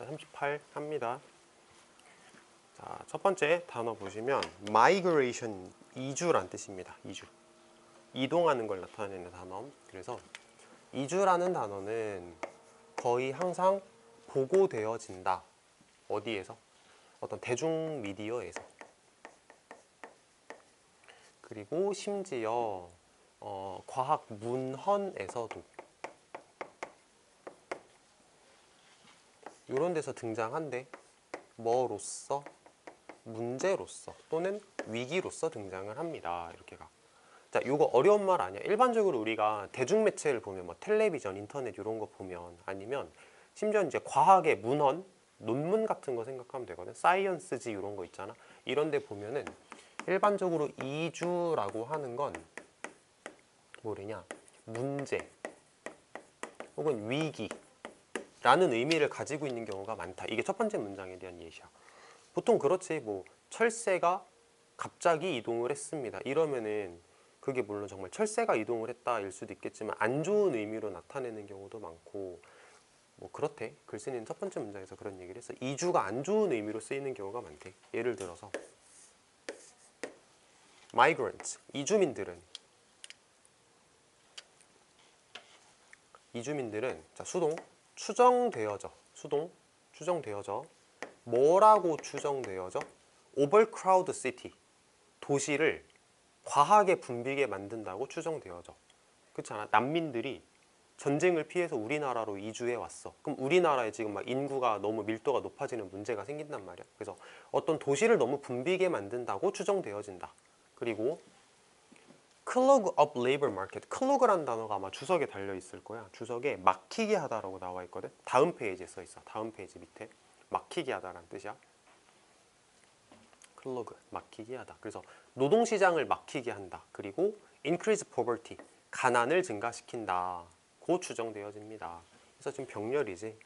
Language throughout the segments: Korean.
자, 38 합니다. 자, 첫 번째 단어 보시면 migration, 이주란 뜻입니다. 이주. 이동하는 걸 나타내는 단어. 그래서 이주라는 단어는 거의 항상 보고되어진다. 어디에서? 어떤 대중 미디어에서. 그리고 심지어 과학 문헌에서도 이런 데서 등장한데 뭐로서? 문제로서 또는 위기로서 등장을 합니다. 이렇게 가. 자, 이거 어려운 말 아니야. 일반적으로 우리가 대중매체를 보면 뭐 텔레비전, 인터넷 이런 거 보면 아니면 심지어 이제 과학의 문헌, 논문 같은 거 생각하면 되거든. 사이언스지 이런 거 있잖아. 이런 데 보면은 일반적으로 이주라고 하는 건 뭐래냐? 문제 혹은 위기라는 의미를 가지고 있는 경우가 많다. 이게 첫 번째 문장에 대한 예시야. 보통 그렇지. 뭐 철새가 갑자기 이동을 했습니다. 이러면은 그게 물론 정말 철새가 이동을 했다일 수도 있겠지만 안 좋은 의미로 나타내는 경우도 많고 뭐 그렇대. 글쓴이는 첫 번째 문장에서 그런 얘기를 했어. 이주가 안 좋은 의미로 쓰이는 경우가 많대. 예를 들어서 migrants, 이주민들은 자, 수동 추정되어져. 수동 추정되어져. 뭐라고 추정되어져? overcrowd city, 도시를 과하게 붐비게 만든다고 추정되어져. 그렇잖아. 난민들이 전쟁을 피해서 우리나라로 이주해 왔어. 그럼 우리나라에 지금 막 인구가 너무 밀도가 높아지는 문제가 생긴단 말이야. 그래서 어떤 도시를 너무 붐비게 만든다고 추정되어진다. 그리고 clog up labor market. clog란 단어가 아마 주석에 달려 있을 거야. 주석에 막히게 하다라고 나와 있거든. 다음 페이지에 써 있어. 다음 페이지 밑에 막히게 하다라는 뜻이야. clog, 막히게 하다. 그래서 노동시장을 막히게 한다. 그리고 increase poverty, 가난을 증가시킨다. 고 추정되어집니다. 그래서 지금 병렬이지.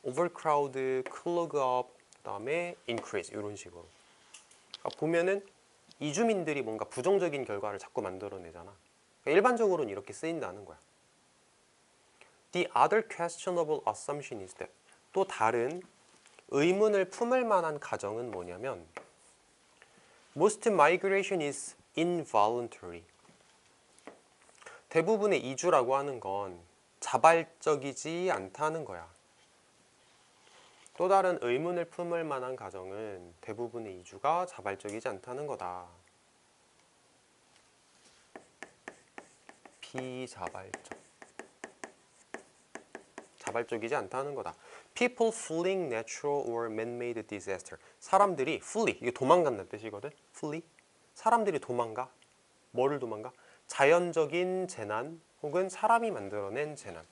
overcrowd, clog up, 그 다음에 increase 이런 식으로. 그러니까 보면은 이주민들이 뭔가 부정적인 결과를 자꾸 만들어내잖아. 그러니까 일반적으로는 이렇게 쓰인다는 거야. The other questionable assumption is that, 또 다른 의문을 품을 만한 가정은 뭐냐면 Most migration is involuntary. 대부분의 이주라고 하는 건 자발적이지 않다는 거야. 또 다른 의문을 품을 만한 가정은 대부분의 이주가 자발적이지 않다는 거다. 비자발적. 자발적이지 않다는 거다. People fleeing natural or man-made disaster. 사람들이 flee, 이게 도망간다는 뜻이거든. flee. 사람들이 도망가. 뭐를 도망가? 자연적인 재난 혹은 사람이 만들어낸 재난.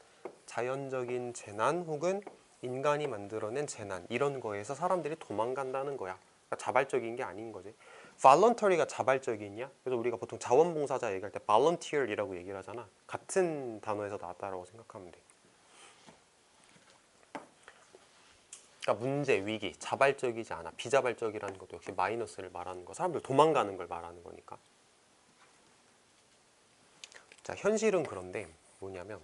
자연적인 재난 혹은 인간이 만들어낸 재난. 이런 거에서 사람들이 도망간다는 거야. 그러니까 자발적인 게 아닌 거지. voluntary가 자발적이냐? 그래서 우리가 보통 자원봉사자 얘기할 때 volunteer이라고 얘기를 하잖아. 같은 단어에서 나왔다라고 생각하면 돼. 그러니까 문제, 위기, 자발적이지 않아. 비자발적이라는 것도 역시 마이너스를 말하는 거. 사람들 도망가는 걸 말하는 거니까. 자, 현실은 그런데 뭐냐면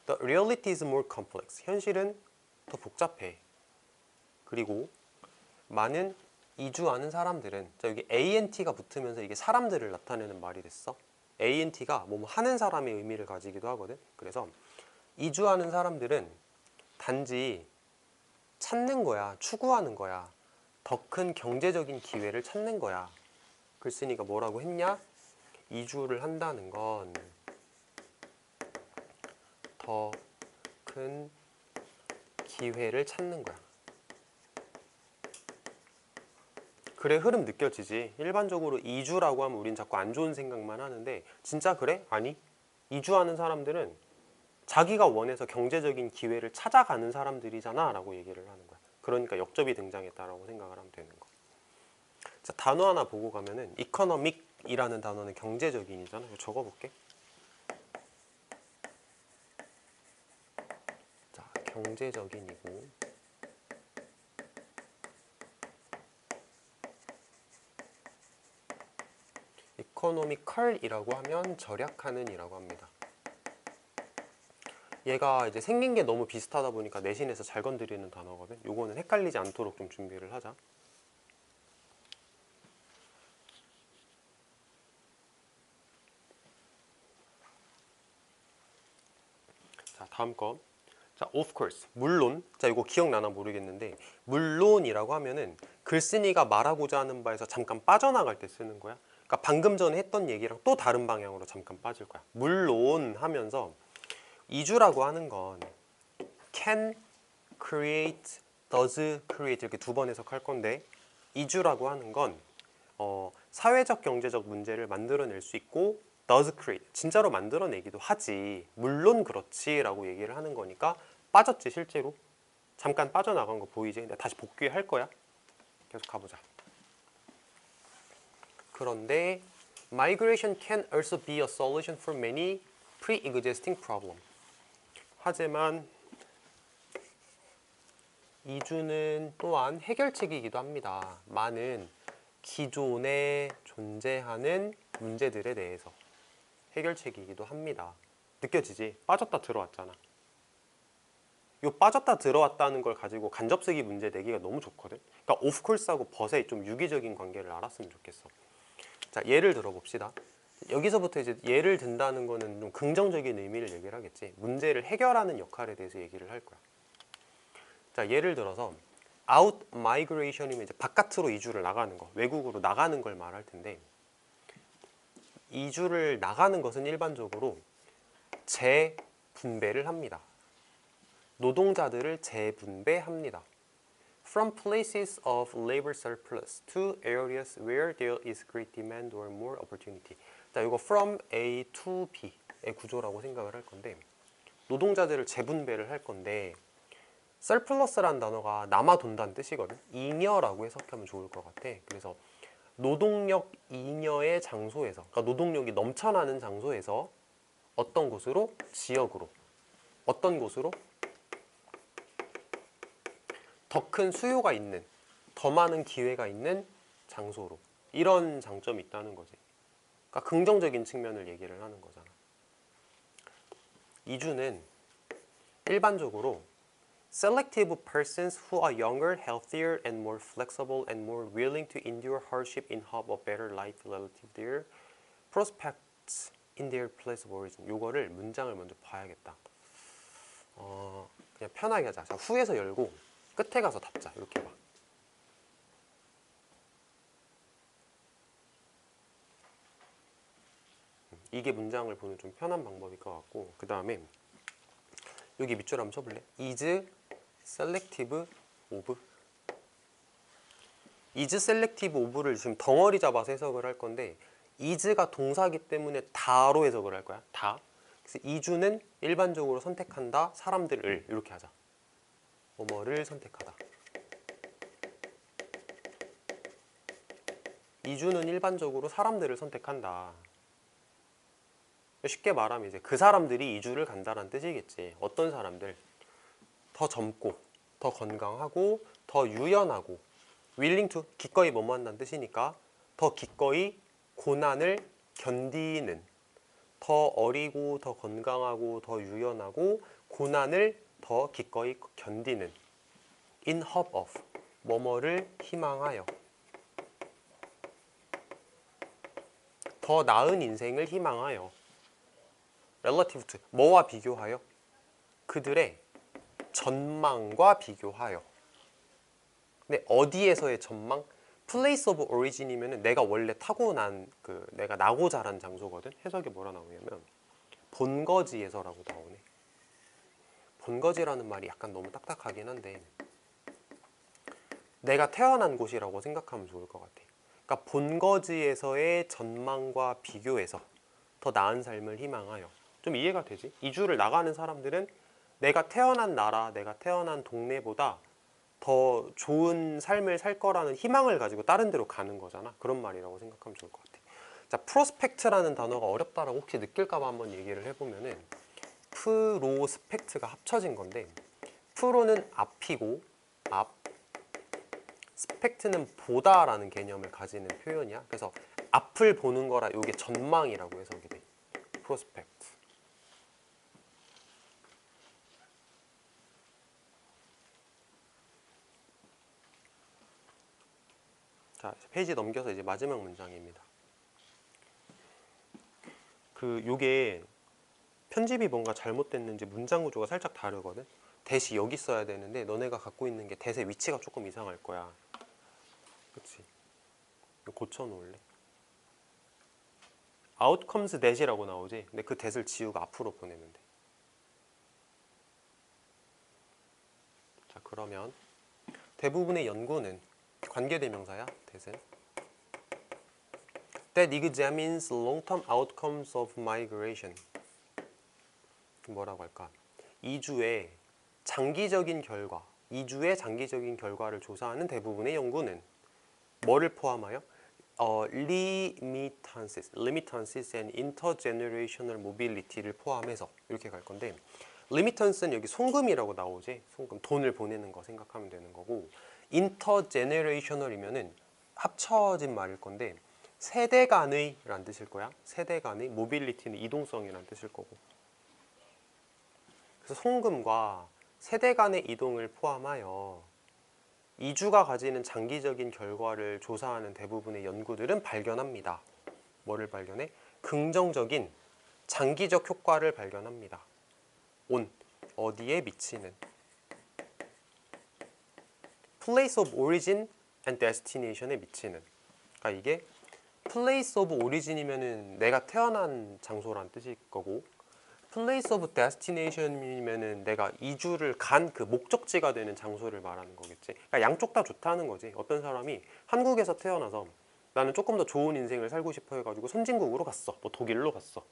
The reality is more complex. 현실은 더 복잡해. 그리고 많은 이주하는 사람들은, 자, 여기 ANT가 붙으면서 이게 사람들을 나타내는 말이 됐어. ANT가 뭐 하는 사람의 의미를 가지기도 하거든. 그래서 이주하는 사람들은 단지 찾는 거야. 추구하는 거야. 더 큰 경제적인 기회를 찾는 거야. 글쓴이가 뭐라고 했냐? 이주를 한다는 건 더 큰 기회를 찾는 거야. 그래, 흐름 느껴지지? 일반적으로 이주라고 하면 우린 자꾸 안 좋은 생각만 하는데 진짜 그래? 아니. 이주하는 사람들은 자기가 원해서 경제적인 기회를 찾아가는 사람들이잖아 라고 얘기를 하는 거야. 그러니까 역접이 등장했다라고 생각을 하면 되는 거. 자, 단어 하나 보고 가면은 economic이라는 단어는 경제적인이잖아. 이거 적어볼게. 자, 경제적인이고 economical이라고 하면 절약하는 이라고 합니다. 얘가 이제 생긴 게 너무 비슷하다 보니까 내신에서 잘 건드리는 단어거든. 요거는 헷갈리지 않도록 좀 준비를 하자. 자, 다음 거. 자, of course. 물론. 자, 이거 기억나나 모르겠는데 물론이라고 하면은 글쓴이가 말하고자 하는 바에서 잠깐 빠져나갈 때 쓰는 거야. 그러니까 방금 전에 했던 얘기랑 또 다른 방향으로 잠깐 빠질 거야. 물론 하면서 이주라고 하는 건 can, create, does create 이렇게 두 번 해석할 건데 이주라고 하는 건 사회적 경제적 문제를 만들어낼 수 있고 does create 진짜로 만들어내기도 하지 물론 그렇지 라고 얘기를 하는 거니까 빠졌지 실제로 잠깐 빠져나간 거 보이지? 근데 다시 복귀할 거야 계속 가보자. 그런데 migration can also be a solution for many pre-existing problems. 하지만 이주는 또한 해결책이기도 합니다. 많은 기존에 존재하는 문제들에 대해서 해결책이기도 합니다. 느껴지지? 빠졌다 들어왔잖아. 이 빠졌다 들어왔다는 걸 가지고 간접쓰기 문제 내기가 너무 좋거든. 그러니까 of course하고 but의 좀 유기적인 관계를 알았으면 좋겠어. 자, 예를 들어 봅시다. 여기서부터 이제 예를 든다는 거는 좀 긍정적인 의미를 얘기를 하겠지. 문제를 해결하는 역할에 대해서 얘기를 할 거야. 자, 예를 들어서 out migration이면 이제 바깥으로 이주를 나가는 거, 외국으로 나가는 걸 말할 텐데 이주를 나가는 것은 일반적으로 재분배를 합니다. 노동자들을 재분배합니다. From places of labor surplus to areas where there is great demand or more opportunity. 자, 이거 from A to B의 구조라고 생각을 할 건데 노동자들을 재분배를 할 건데 surplus라는 단어가 남아 돈다는 뜻이거든. 잉여라고 해석하면 좋을 것 같아. 그래서 노동력 잉여의 장소에서, 그러니까 노동력이 넘쳐나는 장소에서 어떤 곳으로? 지역으로. 어떤 곳으로? 더 큰 수요가 있는, 더 많은 기회가 있는 장소로. 이런 장점이 있다는 거지. 그러니까 긍정적인 측면을 얘기를 하는 거잖아. 이주는 일반적으로 selective persons who are younger, healthier, and more flexible and more willing to endure hardship in hope of better life relative to their prospects in their place of origin. 요거를 문장을 먼저 봐야겠다. 그냥 편하게 하자. 자, 후에서 열고 끝에 가서 닫자. 이렇게 봐. 이게 문장을 보는 좀 편한 방법일 것 같고 그 다음에 여기 밑줄 한번 쳐볼래? is selective of is selective of를 지금 덩어리 잡아서 해석을 할 건데 is가 동사기 때문에 다로 해석을 할 거야. 다. 그래서 이주는 일반적으로 선택한다. 사람들을 이렇게 하자. 뭐뭐를 선택하다. 이주는 일반적으로 사람들을 선택한다. 쉽게 말하면 이제 그 사람들이 이주를 간다는 뜻이겠지. 어떤 사람들? 더 젊고, 더 건강하고, 더 유연하고, willing to 기꺼이 뭐뭐 한다는 뜻이니까 더 기꺼이 고난을 견디는, 더 어리고, 더 건강하고, 더 유연하고, 고난을 더 기꺼이 견디는 in hope of 뭐뭐를 희망하여 더 나은 인생을 희망하여 relative to 뭐와 비교하여? 그들의 전망과 비교하여. 근데 어디에서의 전망? place of origin이면은 내가 원래 타고난 내가 나고 자란 장소거든. 해석이 뭐라 나오냐면 본거지에서라고 나오네. 본거지라는 말이 약간 너무 딱딱하긴 한데 내가 태어난 곳이라고 생각하면 좋을 것 같아. 그러니까 본거지에서의 전망과 비교해서 더 나은 삶을 희망하여. 좀 이해가 되지? 이주를 나가는 사람들은 내가 태어난 나라, 내가 태어난 동네보다 더 좋은 삶을 살 거라는 희망을 가지고 다른 데로 가는 거잖아. 그런 말이라고 생각하면 좋을 것 같아. 자, 프로스펙트라는 단어가 어렵다라고 혹시 느낄까 봐 한번 얘기를 해보면은 프로스펙트가 합쳐진 건데 프로는 앞이고 앞, 스펙트는 보다라는 개념을 가지는 표현이야. 그래서 앞을 보는 거라 이게 전망이라고 해석이 돼. 프로스펙트. 자, 페이지 넘겨서 이제 마지막 문장입니다. 요게 편집이 뭔가 잘못됐는지 문장 구조가 살짝 다르거든. 대시 여기 써야 되는데 너네가 갖고 있는 게 대세 위치가 조금 이상할 거야. 그치? 이거 고쳐놓을래? outcomes that이라고 나오지? 근데 그 that을 지우고 앞으로 보내면 돼. 자, 그러면 대부분의 연구는 관계대명사야, that은. That examines long-term outcomes of migration. 뭐라고 할까? 이주의 장기적인 결과를 조사하는 대부분의 연구는 뭐를 포함하여? remittances and intergenerational mobility를 포함해서 이렇게 갈 건데, remittance는 여기 송금이라고 나오지? 송금, 돈을 보내는 거 생각하면 되는 거고, intergenerational이면은 합쳐진 말일 건데 세대 간의 라는 뜻일 거야. 세대 간의, mobility는 이동성이라는 뜻일 거고. 그래서 송금과 세대 간의 이동을 포함하여 이주가 가지는 장기적인 결과를 조사하는 대부분의 연구들은 발견합니다. 뭐를 발견해? 긍정적인 장기적 효과를 발견합니다. 어디에 미치는? Place of origin and destination에 미치는. 그러니까 이게 Place of origin이면은 내가 태어난 장소란 뜻일 거고, Place of destination이면은 내가 이주를 간 그 목적지가 되는 장소를 말하는 거겠지. 그러니까 양쪽 다 좋다는 거지. 어떤 사람이 한국에서 태어나서 나는 조금 더 좋은 인생을 살고 싶어 해가지고 선진국으로 갔어. 뭐 독일로 갔어.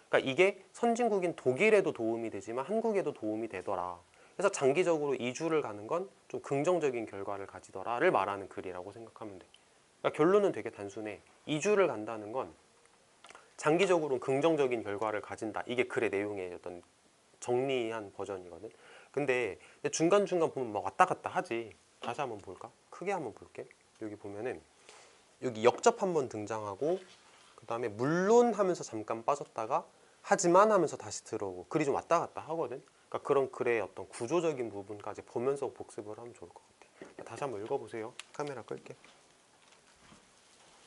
그러니까 이게 선진국인 독일에도 도움이 되지만 한국에도 도움이 되더라. 그래서 장기적으로 이주를 가는 건 좀 긍정적인 결과를 가지더라를 말하는 글이라고 생각하면 돼. 그러니까 결론은 되게 단순해. 이주를 간다는 건 장기적으로는 긍정적인 결과를 가진다. 이게 글의 내용의 어떤 정리한 버전이거든. 근데 중간중간 보면 막 왔다 갔다 하지. 다시 한번 볼까? 크게 한번 볼게. 여기 보면은 여기 역접 한번 등장하고, 그 다음에 물론 하면서 잠깐 빠졌다가 하지만 하면서 다시 들어오고, 글이 좀 왔다 갔다 하거든. 그러니까 그런 글의 어떤 구조적인 부분까지 보면서 복습을 하면 좋을 것 같아. 다시 한번 읽어보세요. 카메라 끌게.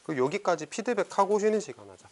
여기까지 피드백 하고 쉬는 시간 하자.